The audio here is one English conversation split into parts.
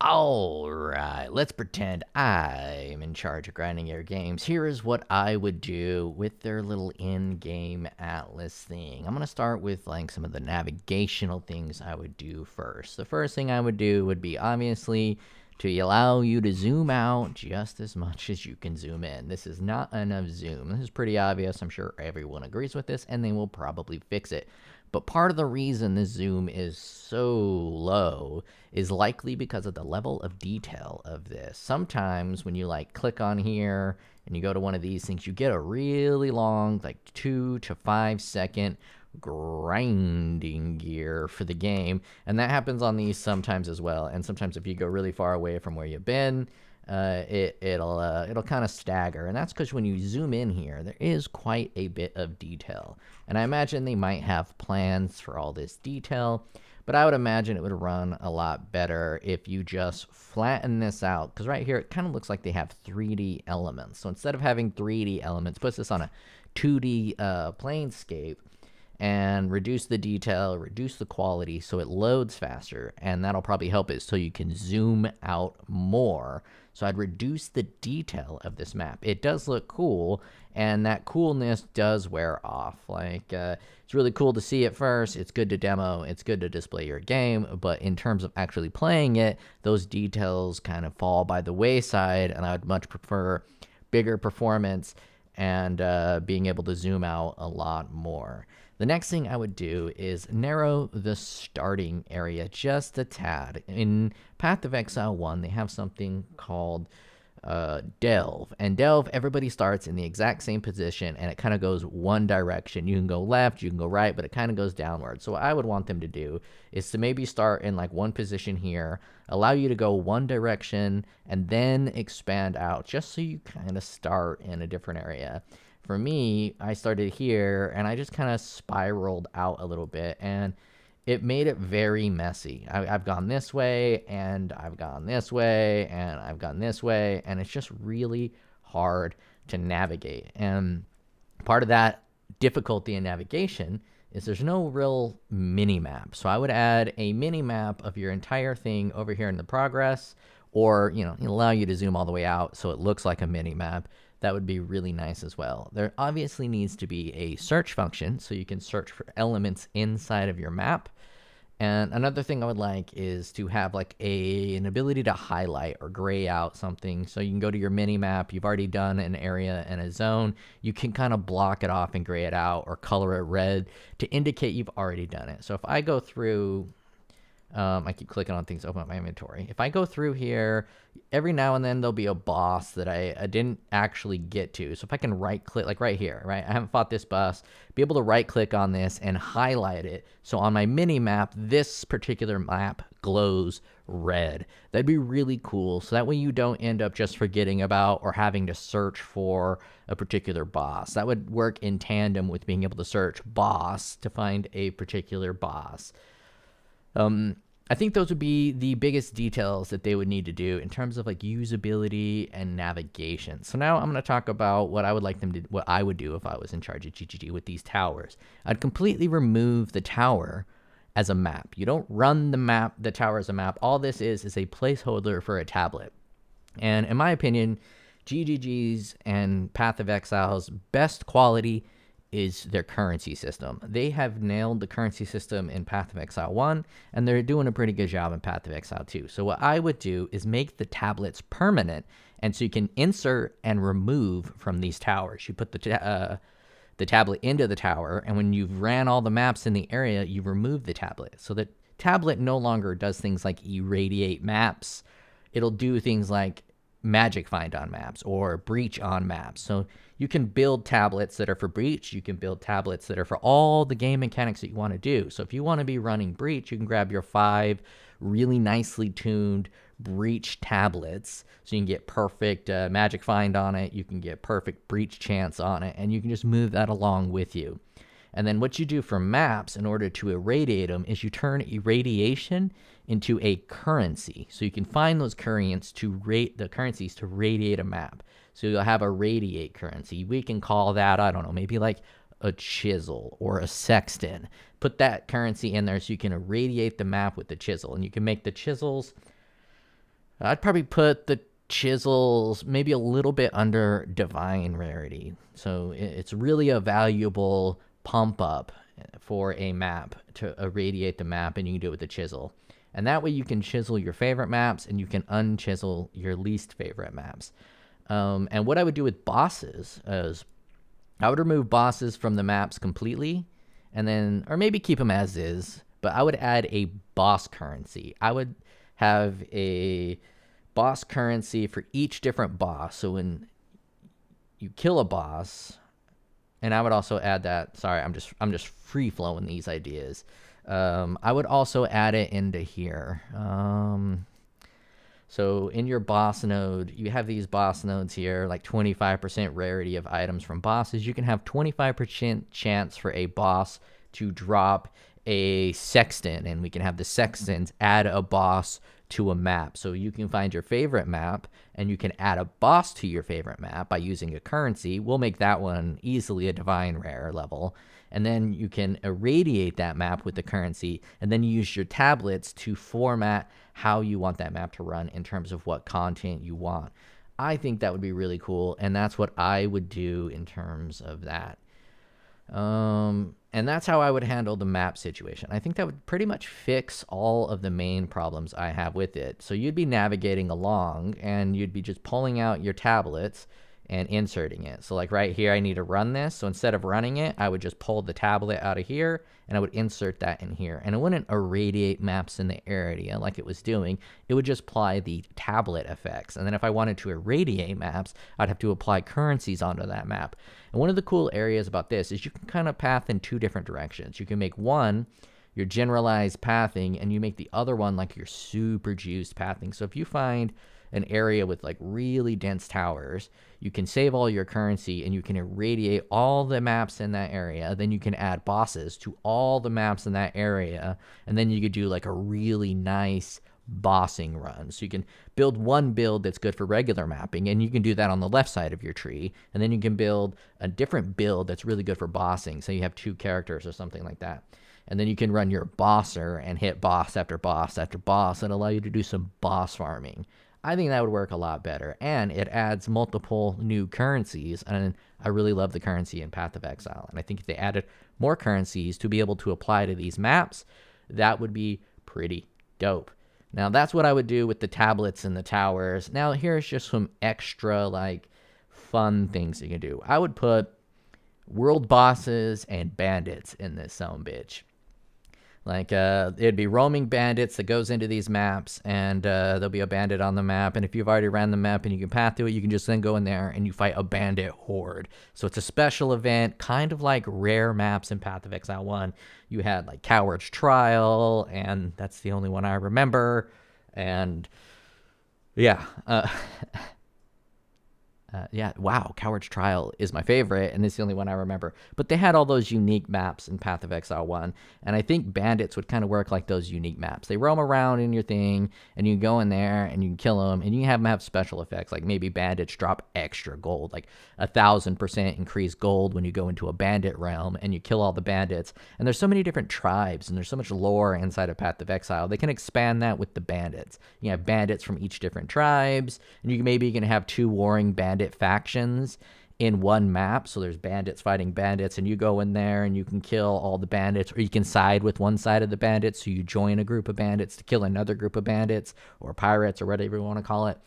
Alright, let's pretend I'm in charge of grinding your games. Here is what I would do with their little in-game atlas thing. I'm going to start with like some of the navigational things I would do first. The first thing I would do would be obviously to allow you to zoom out just as much as you can zoom in. This is not enough zoom. This is pretty obvious. I'm sure everyone agrees with this, and they will probably fix it. But part of the reason this zoom is so low is likely because of the level of detail of this. Sometimes when you like click on here and you go to one of these things, you get a really long, like 2 to 5 second grinding gear for the game. And that happens on these sometimes as well. And sometimes if you go really far away from where you've been, it'll kind of stagger, and that's because when you zoom in here, there is quite a bit of detail. And I imagine they might have plans for all this detail, but I would imagine it would run a lot better if you just flatten this out, because right here it kind of looks like they have 3D elements. So instead of having 3D elements, puts this on a 2D planescape, and reduce the detail, reduce the quality so it loads faster, and that'll probably help it so you can zoom out more. So I'd reduce the detail of this map. It does look cool, and that coolness does wear off. Like, it's really cool to see at first. It's good to demo. It's good to display your game. But in terms of actually playing it, those details kind of fall by the wayside, and I would much prefer bigger performance and being able to zoom out a lot more. The next thing I would do is narrow the starting area just a tad. In Path of Exile 1, they have something called Delve. And Delve, everybody starts in the exact same position, and it kind of goes one direction. You can go left, you can go right, but it kind of goes downward. So what I would want them to do is to maybe start in like one position here, allow you to go one direction, and then expand out, just so you kind of start in a different area. For me, I started here, and I just kind of spiraled out a little bit, and it made it very messy. I've gone this way, and I've gone this way, and I've gone this way, and it's just really hard to navigate. And part of that difficulty in navigation is there's no real mini-map. So I would add a mini-map of your entire thing over here in the progress, or, allow you to zoom all the way out so it looks like a mini-map. That would be really nice as well. There obviously needs to be a search function so you can search for elements inside of your map. And another thing I would like is to have like an ability to highlight or gray out something. So you can go to your mini map, you've already done an area and a zone, you can kind of block it off and gray it out or color it red to indicate you've already done it. So if I go through, I keep clicking on things to open up my inventory. If I go through here, every now and then there'll be a boss that I didn't actually get to. So if I can right click, like right here, right? I haven't fought this boss. Be able to right click on this and highlight it. So on my mini map, this particular map glows red. That'd be really cool. So that way you don't end up just forgetting about or having to search for a particular boss. That would work in tandem with being able to search boss to find a particular boss. I think those would be the biggest details that they would need to do in terms of like usability and navigation. So now I'm going to talk about what I would like them to, what I would do if I was in charge of GGG with these towers. I'd completely remove the tower as a map. You don't run the tower as a map. All this is a placeholder for a tablet. And in my opinion, GGG's and Path of Exile's best quality is their currency system. They have nailed the currency system in Path of Exile 1, and they're doing a pretty good job in Path of Exile 2. So what I would do is make the tablets permanent, and so you can insert and remove from these towers. You put the tablet into the tower, and when you've ran all the maps in the area, you remove the tablet. So the tablet no longer does things like irradiate maps. It'll do things like magic find on maps or breach on maps. So you can build tablets that are for breach. You can build tablets that are for all the game mechanics that you want to do. So if you want to be running breach, you can grab your 5 really nicely tuned breach tablets. So you can get perfect magic find on it. You can get perfect breach chance on it, and you can just move that along with you. And then what you do for maps in order to irradiate them is you turn irradiation into a currency. So you can find those currencies to radiate a map. So you'll have a radiate currency. We can call that, I don't know, maybe like a chisel or a sexton. Put that currency in there so you can irradiate the map with the chisel. And you can make the chisels I'd probably put the chisels maybe a little bit under divine rarity. So it's really a valuable pump up for a map to irradiate the map, and you can do it with the chisel. And that way you can chisel your favorite maps and you can unchisel your least favorite maps. And what I would do with bosses is I would remove bosses from the maps completely, and then, or maybe keep them as is, but I would add a boss currency. I would have a boss currency for each different boss. So when you kill a boss, and I would also add that. Sorry, I'm just free flowing these ideas. I would also add it into here. So in your boss node, you have these boss nodes here, like 25% rarity of items from bosses. You can have 25% chance for a boss to drop a sexton, and we can have the sextons add a boss to a map. So you can find your favorite map and you can add a boss to your favorite map by using a currency. We'll make that one easily a divine rare level. And then you can irradiate that map with the currency, and then you use your tablets to format how you want that map to run in terms of what content you want. I think that would be really cool, and that's what I would do in terms of that. And that's how I would handle the map situation. I think that would pretty much fix all of the main problems I have with it. So you'd be navigating along and you'd be just pulling out your tablets and inserting it. So like right here, I need to run this. So instead of running it, I would just pull the tablet out of here and I would insert that in here. And it wouldn't irradiate maps in the area like it was doing. It would just apply the tablet effects. And then if I wanted to irradiate maps, I'd have to apply currencies onto that map. And one of the cool areas about this is you can kind of path in two different directions. You can make one your generalized pathing, and you make the other one like your super juiced pathing. So if you find an area with like really dense towers, you can save all your currency and you can irradiate all the maps in that area. Then you can add bosses to all the maps in that area, and then you could do like a really nice bossing run. So you can build one build that's good for regular mapping, and you can do that on the left side of your tree, and then you can build a different build that's really good for bossing. So you have two characters or something like that. And then you can run your bosser and hit boss after boss after boss and allow you to do some boss farming. I think that would work a lot better, and it adds multiple new currencies, and I really love the currency in Path of Exile. And I think if they added more currencies to be able to apply to these maps, that would be pretty dope. Now, that's what I would do with the tablets and the towers. Now, here's just some extra, like, fun things you can do. I would put world bosses and bandits in this bitch. Like, it'd be roaming bandits that goes into these maps, and there'll be a bandit on the map, and if you've already ran the map and you can path to it, you can just then go in there and you fight a bandit horde. So it's a special event, kind of like rare maps in Path of Exile 1. You had, like, Coward's Trial, and that's the only one I remember, and, yeah, yeah, wow, Coward's Trial is my favorite, and it's the only one I remember. But they had all those unique maps in Path of Exile 1, and I think bandits would kind of work like those unique maps. They roam around in your thing, and you go in there, and you can kill them, and you have them have special effects, like maybe bandits drop extra gold, like 1,000% increased gold when you go into a bandit realm, and you kill all the bandits. And there's so many different tribes, and there's so much lore inside of Path of Exile. They can expand that with the bandits. You have bandits from each different tribes, and you maybe can have two warring bandit factions in one map. So there's bandits fighting bandits, and you go in there and you can kill all the bandits, or you can side with one side of the bandits, so you join a group of bandits to kill another group of bandits, or pirates, or whatever you want to call it.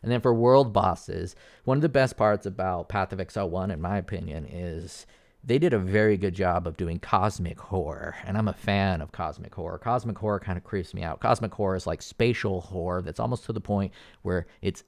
And then for world bosses, one of the best parts about Path of Exile 1, in my opinion, is they did a very good job of doing cosmic horror, and I'm a fan of cosmic horror. Cosmic horror kind of creeps me out. Cosmic horror is like spatial horror that's almost to the point where it's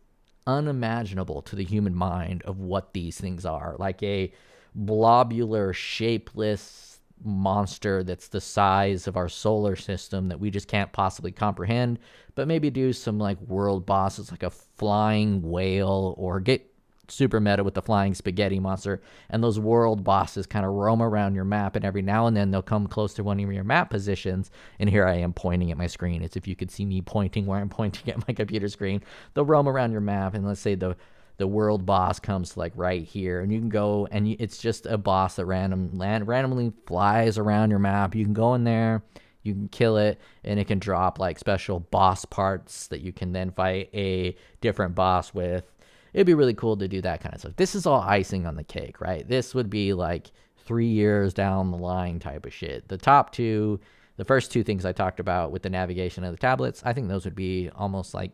unimaginable to the human mind of what these things are. Like a blobular, shapeless monster that's the size of our solar system that we just can't possibly comprehend, but maybe do some like world bosses like a flying whale, or get super meta with the flying spaghetti monster, and those world bosses kind of roam around your map, and every now and then they'll come close to one of your map positions, and here I am pointing at my screen. It's if you could see me pointing where I'm pointing at my computer screen. They'll roam around your map, and let's say the world boss comes to like right here, and you can go, and it's just a boss that randomly flies around your map. You can go in there, you can kill it, and it can drop like special boss parts that you can then fight a different boss with. It'd be really cool to do that kind of stuff. This is all icing on the cake, right? This would be like 3 years down the line type of shit. The first two things I talked about with the navigation of the tablets, I think those would be almost like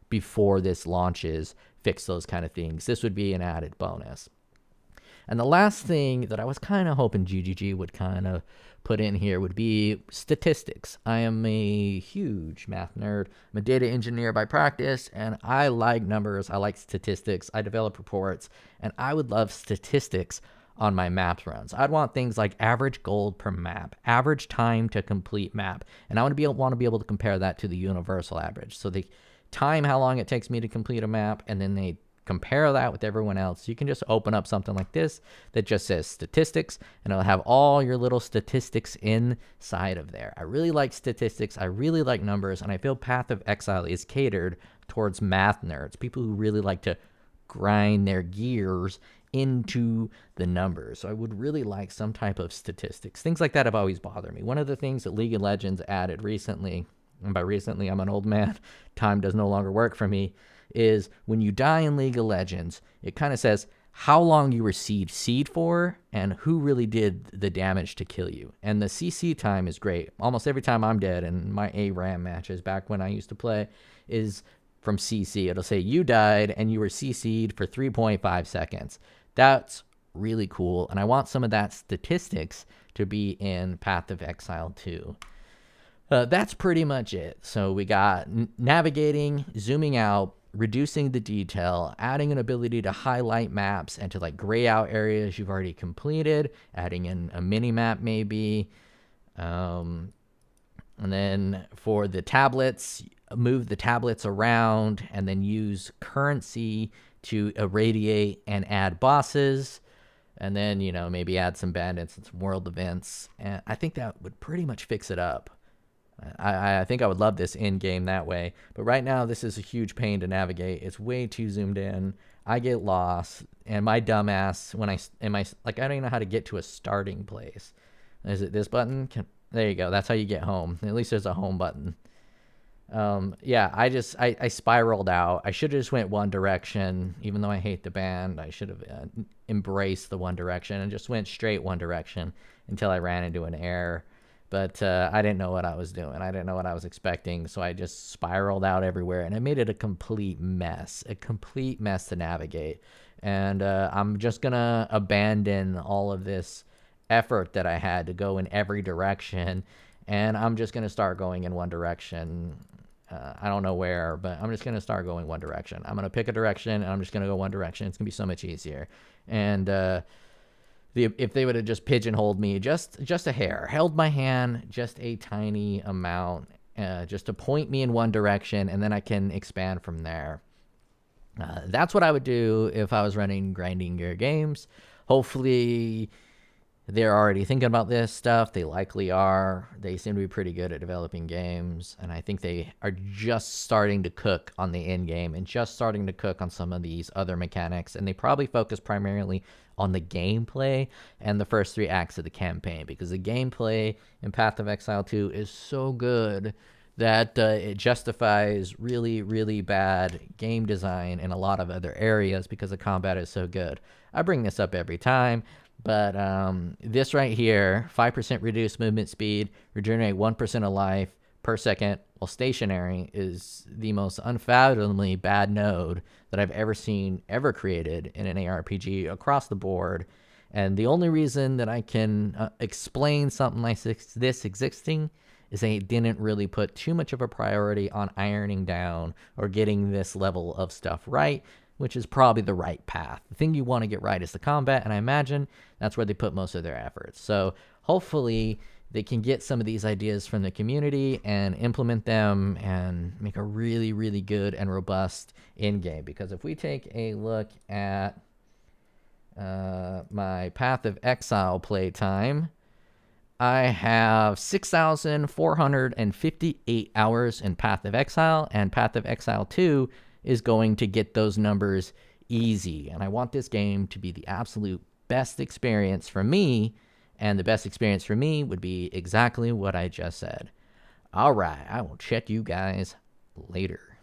before this launches, fix those kind of things. This would be an added bonus. And the last thing that I was kind of hoping GGG would kind of put in here would be statistics. I am a huge math nerd. I'm a data engineer by practice, and I like numbers. I like statistics. I develop reports, and I would love statistics on my maps runs. I'd want things like average gold per map, average time to complete map, and I want to be able to compare that to the universal average. So the time, how long it takes me to complete a map, and then they compare that with everyone else. You can just open up something like this that just says statistics, and it'll have all your little statistics inside of there. I really like statistics. I really like numbers, and I feel Path of Exile is catered towards math nerds, people who really like to grind their gears into the numbers. So I would really like some type of statistics. Things like that have always bothered me. One of the things that League of Legends added recently, and by recently I'm an old man, time does no longer work for me, is when you die in League of Legends, it kind of says how long you received seed for and who really did the damage to kill you. And the CC time is great. Almost every time I'm dead in my ARAM matches back when I used to play is from CC. It'll say you died and you were CC'd for 3.5 seconds. That's really cool, and I want some of that statistics to be in Path of Exile 2. That's pretty much it. So we got navigating, zooming out, reducing the detail, adding an ability to highlight maps and to like gray out areas you've already completed, adding in a mini map maybe. And then for the tablets, move the tablets around and then use currency to irradiate and add bosses. And then, you know, maybe add some bandits and some world events. And I think that would pretty much fix it up. I think I would love this in game that way, but right now this is a huge pain to navigate. It's way too zoomed in. I get lost, and my dumbass I don't even know how to get to a starting place. Is it this button? There you go. That's how you get home. At least there's a home button. Yeah, I spiraled out. I should have just went one direction, even though I hate the band. I should have embraced the one direction and just went straight one direction until I ran into an error. But I didn't know what I was doing. I didn't know what I was expecting, so I just spiraled out everywhere, and it made it a complete mess to navigate. And I'm just going to abandon all of this effort that I had to go in every direction, and I'm just going to start going in one direction. I don't know where, but I'm just going to start going one direction. I'm going to pick a direction, and I'm just going to go one direction. It's going to be so much easier. And if they would have just pigeonholed me just a hair, held my hand just a tiny amount, just to point me in one direction, and then I can expand from there. That's what I would do if I was running Grinding Gear games. Hopefully they're already thinking about this stuff. They likely are. They seem to be pretty good at developing games, and I think they are just starting to cook on the end game and just starting to cook on some of these other mechanics, and they probably focus primarily on the gameplay and the first 3 acts of the campaign, because the gameplay in Path of Exile 2 is so good that it justifies really, really bad game design in a lot of other areas because the combat is so good. I bring this up every time, but this right here, 5% reduced movement speed, regenerate 1% of life per second while stationary, is the most unfathomably bad node that I've ever seen, ever created in an ARPG across the board. And the only reason that I can explain something like this existing is they didn't really put too much of a priority on ironing down or getting this level of stuff right, which is probably the right path. The thing you want to get right is the combat, and I imagine that's where they put most of their efforts. So hopefully they can get some of these ideas from the community and implement them and make a really, really good and robust in-game. Because if we take a look at my Path of Exile playtime, I have 6,458 hours in Path of Exile, and Path of Exile 2 is going to get those numbers easy. And I want this game to be the absolute best experience for me, and the best experience for me would be exactly what I just said. All right, I will check you guys later.